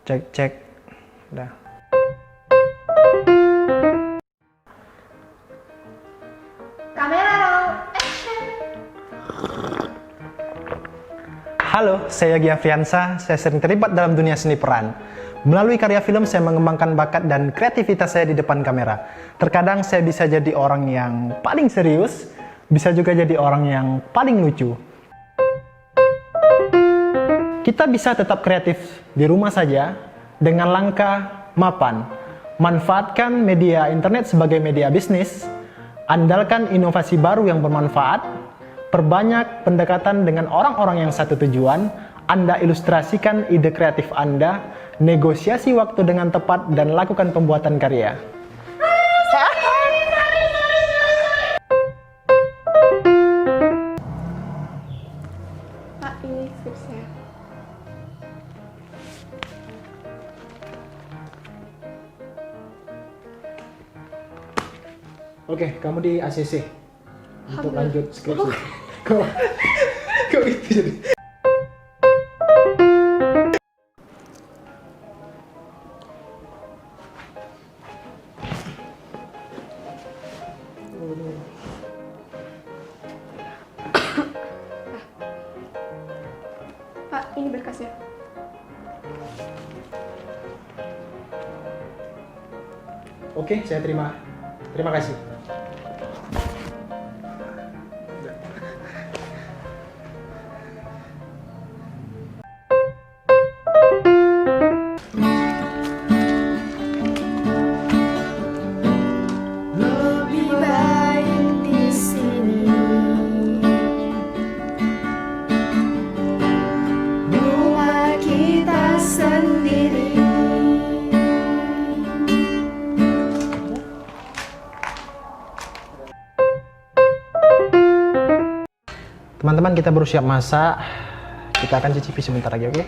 Cek, cek. Udah. Kamera roll, action. Halo, saya Yogi Afriansa. Saya sering terlibat dalam dunia seni peran. Melalui karya film, saya mengembangkan bakat dan kreativitas saya di depan kamera. Terkadang saya bisa jadi orang yang paling serius, bisa juga jadi orang yang paling lucu. Kita bisa tetap kreatif di rumah saja dengan langkah mapan. Manfaatkan media internet sebagai media bisnis, andalkan inovasi baru yang bermanfaat, perbanyak pendekatan dengan orang-orang yang satu tujuan, Anda ilustrasikan ide kreatif Anda, negosiasi waktu dengan tepat, dan lakukan pembuatan karya. Pak, ini skripsnya. Oke, kamu di ACC untuk Alhamdulillah. lanjut skripsi. Kok gitu jadi? Pak, ini berkasnya. Oke, saya terima. Terima kasih. Lebih baik di sini. Rumah kita sendiri. Teman-teman, kita baru siap masak. Kita akan cicipi sebentar lagi, oke?